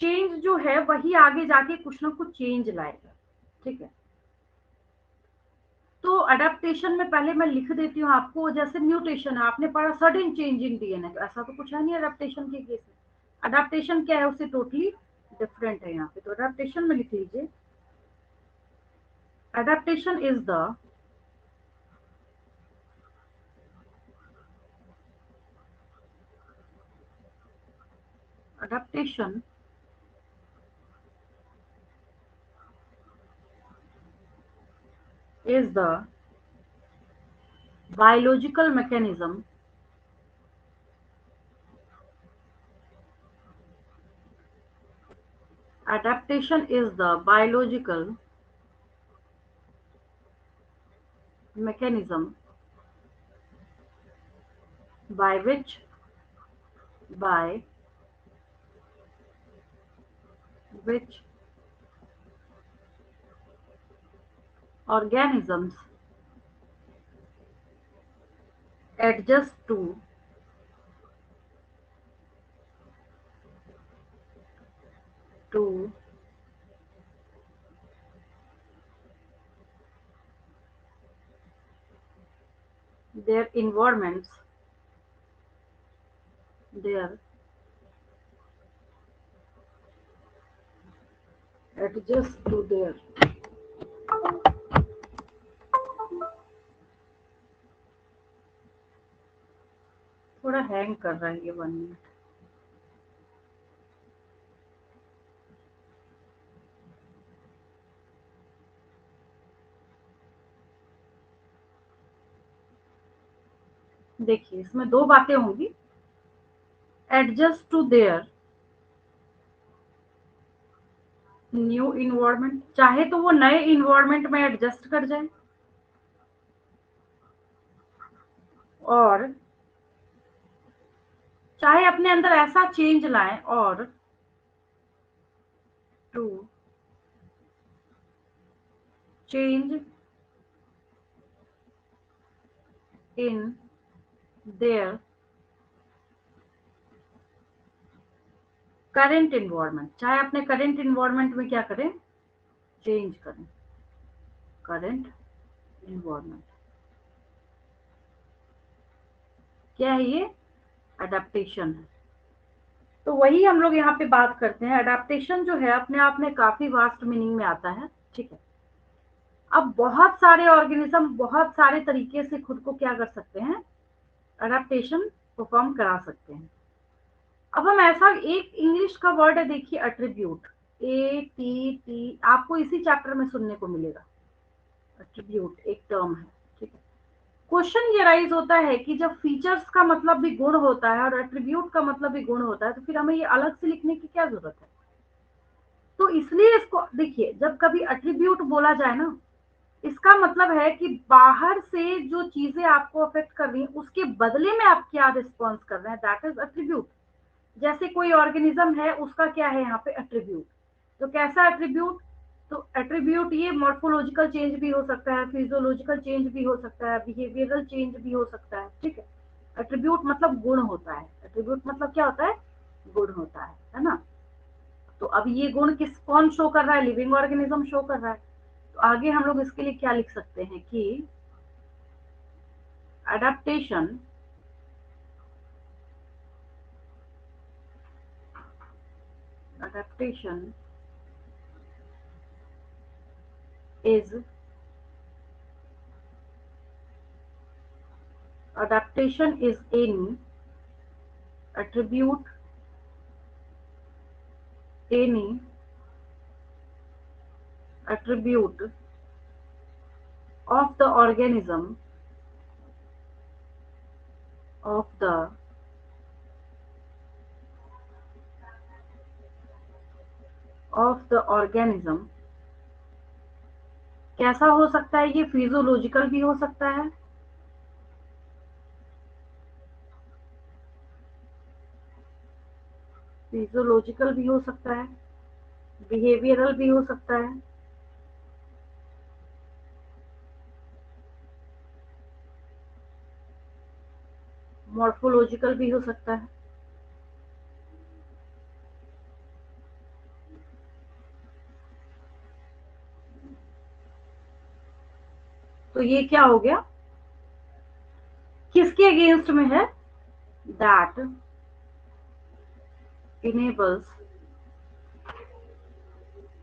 चेंज जो है वही आगे जाके कुछ ना कुछ चेंज लाएगा। ठीक है, तो अडेप्टेशन में पहले मैं लिख देती हूँ आपको, जैसे म्यूटेशन है, आपने पढ़ा सडन चेंज इन डीएनए, तो ऐसा तो कुछ है नहीं अडेप्टेशन के केस में। अडेप्टेशन क्या है, उसे टोटली डिफरेंट है यहाँ पे, तो अडेप्टेशन में लिख लीजिए, adaptation is the adaptation is the biological mechanism adaptation is the biological mechanism by which organisms adjust to their environments, their adjust to their थोड़ा हैंग कर रहा है ये 1 मिनट। देखिए इसमें दो बातें होंगी, adjust to their new environment, चाहे तो वो नए इन्वायरमेंट में एडजस्ट कर जाए और चाहे अपने अंदर ऐसा चेंज लाएं और to change in their current environment, चाहे अपने करंट इन्वायरमेंट में क्या करें, चेंज करें करंट इन्वायरमेंट। क्या है ये, अडेप्टेशन है। तो वही हम लोग यहाँ पे बात करते हैं, अडेप्टेशन जो है अपने आप में काफी वास्ट मीनिंग में आता है, ठीक है। अब बहुत सारे ऑर्गेनिज्म बहुत सारे तरीके से खुद को क्या कर सकते हैं, अडेप्टेशन परफॉर्म करा सकते हैं। अब हम ऐसा एक इंग्लिश का वर्ड है देखिए, एट्रीब्यूट, ATT, आपको इसी चैप्टर में सुनने को मिलेगा। एट्रीब्यूट एक टर्म है, ठीक है। क्वेश्चन ये राइज होता है कि जब फीचर्स का मतलब भी गुण होता है और एट्रीब्यूट का मतलब भी गुण होता है, तो फिर हमें ये अलग से लिखने की क्या जरूरत है। तो इसलिए इसको देखिए, जब कभी एट्रीब्यूट बोला जाए ना, इसका मतलब है कि बाहर से जो चीजें आपको अफेक्ट कर रही हैं उसके बदले में आप क्या रिस्पॉन्स कर रहे हैं, दैट इज एट्रीब्यूट। जैसे कोई ऑर्गेनिज्म है, उसका क्या है यहाँ पे एट्रीब्यूट, तो कैसा एट्रीब्यूट, तो एट्रीब्यूट ये मॉर्फोलॉजिकल चेंज भी हो सकता है, फिजियोलॉजिकल चेंज भी हो सकता है, बिहेवियरल चेंज भी हो सकता है, ठीक है। एट्रीब्यूट मतलब गुण होता है, एट्रीब्यूट मतलब क्या होता है, गुण होता है ना। तो अब ये गुण किस कौन शो कर रहा है, लिविंग ऑर्गेनिज्म शो कर रहा है। तो आगे हम लोग इसके लिए क्या लिख सकते हैं कि adaptation adaptation is any attribute, any attribute of the organism, of the organism। कैसा हो सकता है ये, फिजियोलॉजिकल भी हो सकता है, फिजियोलॉजिकल भी हो सकता है, बिहेवियरल भी हो सकता है, मॉर्फोलॉजिकल भी हो सकता है। तो ये क्या हो गया, किसके अगेंस्ट में है, that enables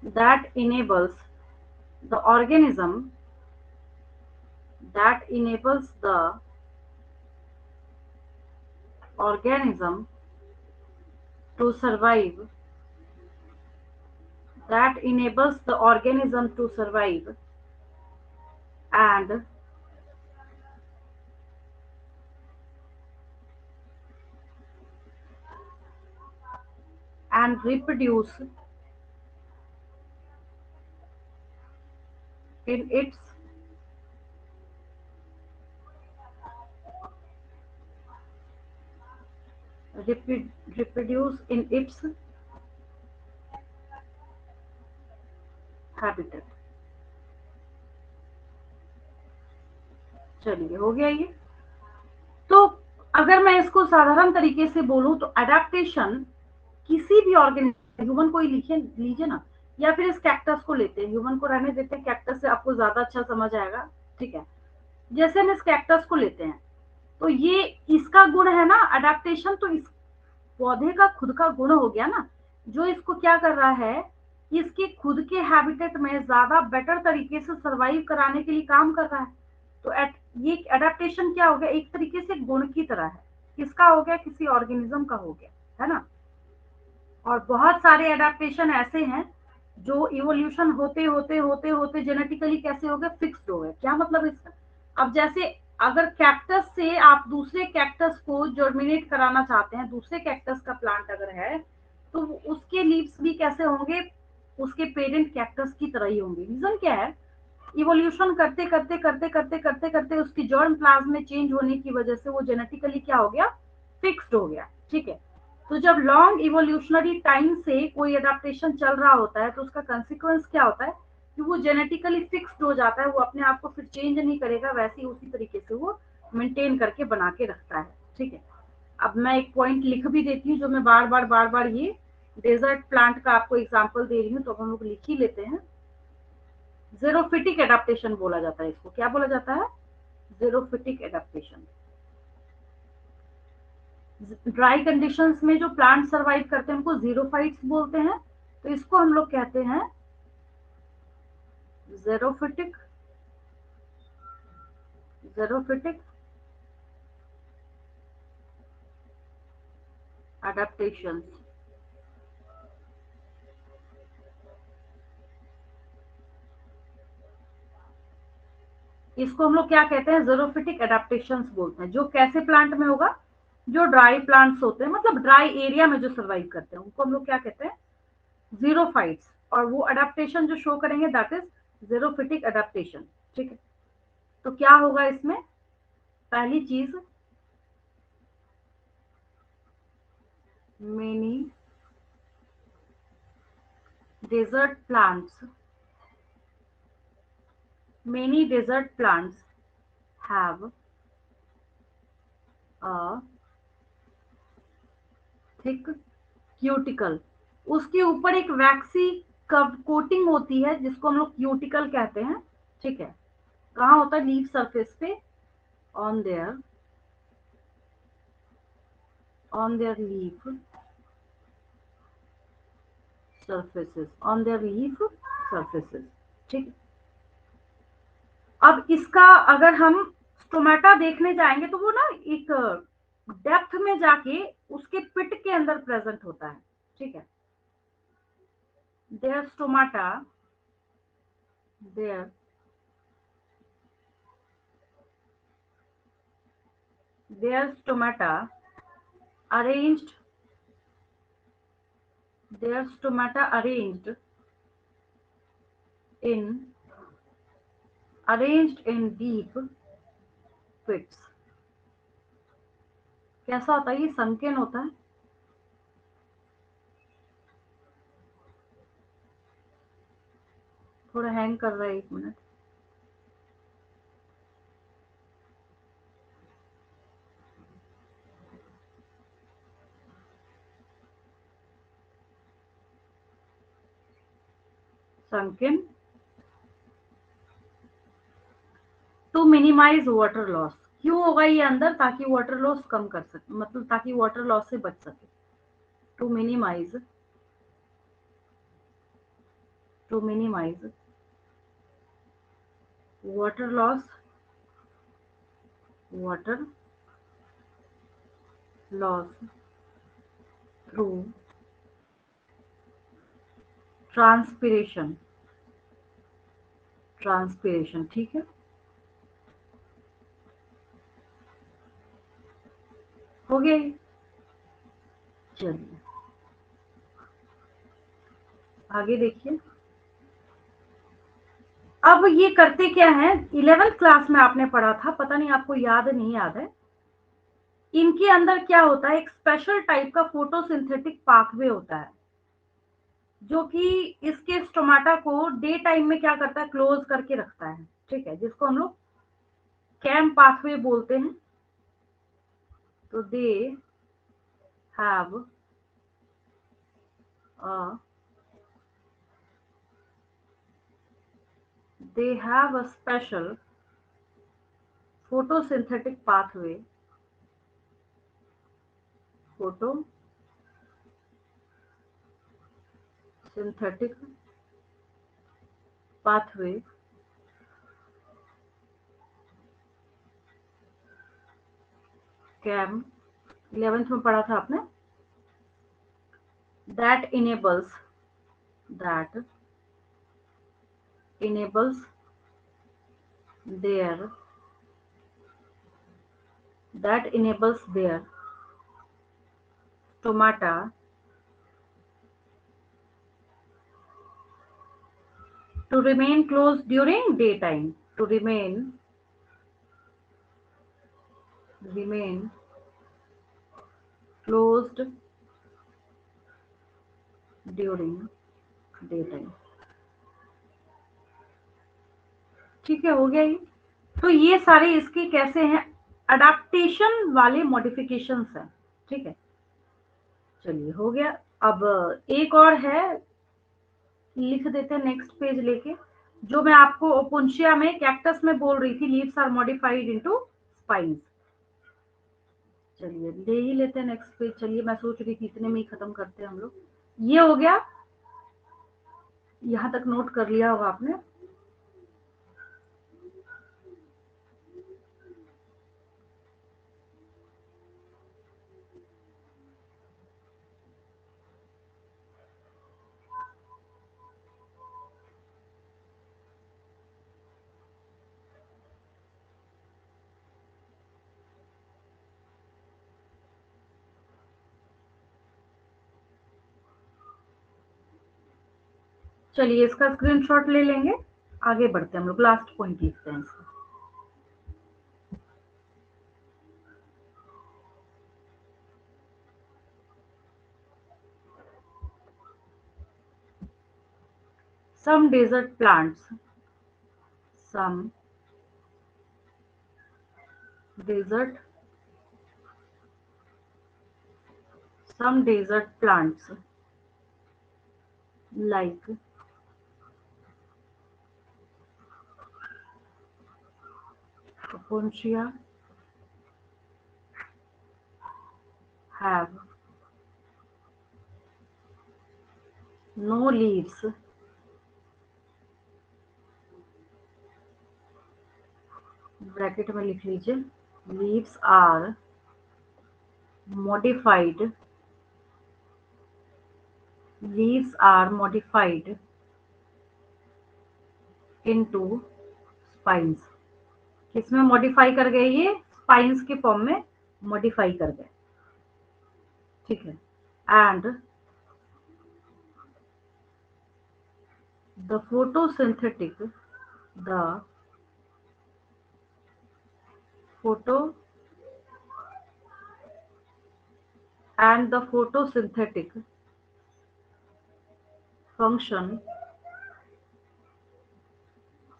that enables the organism that enables the organism to survive that enables the organism to survive and reproduce in its reproduce in its habitat। चलिए हो गया ये। तो अगर मैं इसको साधारण तरीके से बोलूं तो अडेप्टेशन किसी भी ऑर्गेनिज्म, ह्यूमन को ही लिखे लीजिए ना, या फिर इस कैक्टस को लेते हैं, ह्यूमन को रहने देते हैं, कैक्टस से आपको ज्यादा अच्छा समझ आएगा, ठीक है। जैसे हम इस कैक्टस को लेते हैं तो ये इसका गुण है ना अडेप्टेशन, तो इस पौधे का खुद का गुण हो गया ना, जो इसको क्या कर रहा है, इसके खुद के हैबिटेट में ज्यादा बेटर तरीके से सरवाइव कराने के लिए काम कर रहा है। तो ये अडेप्टेशन क्या हो गया, एक तरीके से गुण की तरह है। किसका हो गया, किसी ऑर्गेनिज्म का हो गया, है ना। और बहुत सारे अडेप्टेशन ऐसे हैं जो इवोल्यूशन होते होते होते होते जेनेटिकली कैसे हो गए, फिक्स्ड हो गए। क्या मतलब इसका, अब जैसे अगर कैक्टस से आप दूसरे कैक्टस को जर्मिनेट कराना चाहते हैं, दूसरे कैक्टस का प्लांट अगर है, तो उसके लीव्स भी कैसे होंगे, उसके पेरेंट कैक्टस की तरह ही होंगे। रीजन क्या है, इवोल्यूशन करते करते करते करते करते करते उसकी जर्म प्लाज्म में चेंज होने की वजह से वो जेनेटिकली क्या हो गया, फिक्स्ड हो गया, ठीक है। तो जब लॉन्ग इवोल्यूशनरी टाइम से कोई अडेप्टेशन चल रहा होता है तो उसका कंसिक्वेंस क्या होता है कि वो जेनेटिकली फिक्स्ड हो जाता है, वो अपने आप को फिर चेंज नहीं करेगा, वैसे ही उसी तरीके से वो मेंटेन करके बना के रखता है, ठीक है। अब मैं एक पॉइंट लिख भी देती हूँ, जो मैं बार बार ये डेजर्ट प्लांट का आपको एग्जाम्पल दे रही हूँ, तो हम लोग लिख ही लेते हैं। ज़ेरोफिटिक एडाप्टेशन बोला जाता है इसको। क्या बोला जाता है, ज़ेरोफिटिक एडाप्टेशन। ड्राई कंडीशंस में जो प्लांट सरवाइव करते हैं उनको ज़ीरोफाइट्स बोलते हैं, तो इसको हम लोग कहते हैं ज़ेरोफिटिक ज़ेरोफिटिक एडाप्टेशंस। इसको हम लोग क्या कहते हैं, ज़ेरोफिटिक एडाप्टेशंस बोलते हैं। जो कैसे प्लांट में होगा, जो ड्राई प्लांट्स होते हैं, मतलब ड्राई एरिया में जो सर्वाइव करते हैं, उनको हम लोग क्या कहते हैं, ज़ीरोफाइट्स। और वो अडेप्टेशन जो शो करेंगे दैट इज ज़ेरोफिटिक एडाप्टेशन, ठीक है। तो क्या होगा इसमें, पहली चीज, many desert plants many desert plants have a thick cuticle। उसके ऊपर एक वैक्सी कोटिंग होती है जिसको हम लोग क्यूटिकल कहते हैं, ठीक है। कहाँ होता है, लीफ सरफेस पे, on their leaf surfaces on their leaf surfaces, ठीक। अब इसका अगर हम स्टोमेटा देखने जाएंगे तो वो ना एक डेप्थ में जाके उसके पिट के अंदर प्रेजेंट होता है, ठीक है। Their stomata their their stomata arranged their stomata in arranged in deep pits। कैसा होता है ये, संकीर्ण होता है। थोड़ा हैंग कर रहा है, एक मिनट। संकीर्ण टू मिनिमाइज वाटर लॉस। क्यों होगा ये अंदर, ताकि वाटर लॉस कम कर सके, मतलब ताकि वाटर लॉस से बच सके। To minimize to minimize water loss through transpiration. ठीक है, हो गया ये? चलिए आगे देखिए। अब ये करते क्या है, 11th क्लास में आपने पढ़ा था, पता नहीं आपको याद नहीं याद है। इनके अंदर क्या होता है, एक स्पेशल टाइप का फोटोसिंथेटिक पाथवे होता है जो कि इसके स्टोमाटा को डे टाइम में क्या करता है, क्लोज करके रखता है। ठीक है, जिसको हम लोग कैम पाथवे बोलते हैं। तो they have a special photosynthetic pathway CAM 11th में पढ़ा था आपने, that enables their stomata to remain closed during daytime, to remain closed during daytime। ठीक है, हो गया ये। तो ये सारे इसके कैसे हैं, अडेप्टेशन वाले मॉडिफिकेशंस हैं। ठीक है, चलिए हो गया। अब एक और है, लिख देते हैं नेक्स्ट पेज लेके, जो मैं आपको ओपुंशिया में कैक्टस में बोल रही थी, leaves are modified into spines. चलिए ले ही लेते हैं नेक्स्ट पेज। चलिए मैं सोच रही थी इतने में ही खत्म करते हैं हम लोग। ये हो गया, यहां तक नोट कर लिया होगा आपने। चलिए इसका स्क्रीनशॉट ले लेंगे, आगे बढ़ते हैं हम लोग, लास्ट पॉइंट लिखते हैं इसका। some desert plants like Opuntia have no leaves bracket में लिख लीजिए, leaves are modified into spines। किसमें मॉडिफाई कर गए, ये स्पाइन्स के फॉर्म में मॉडिफाई कर गए। ठीक है, and the photosynthetic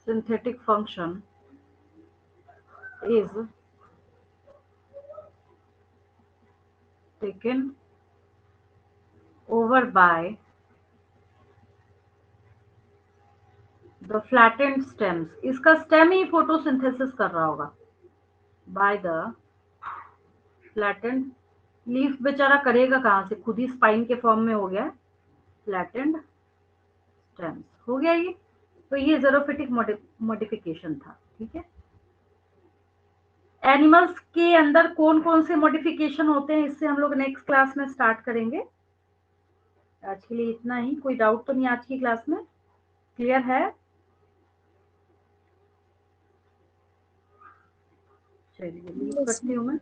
synthetic function is taken over by the flattened stems। इसका स्टेम ही फोटोसिंथेसिस कर रहा होगा, by the flattened लीफ बेचारा करेगा कहाँ से, खुद ही स्पाइन के फॉर्म में हो गया, flattened स्टेम्स। हो गया ये। तो ये ज़ेरोफिटिक मॉडिफिकेशन था। ठीक है, एनिमल्स के अंदर कौन कौन से मॉडिफिकेशन होते हैं इससे हम लोग नेक्स्ट क्लास में स्टार्ट करेंगे। आज के लिए इतना ही। कोई डाउट तो नहीं आज की क्लास में? क्लियर है? चलिए लीव करती हूँ मैं।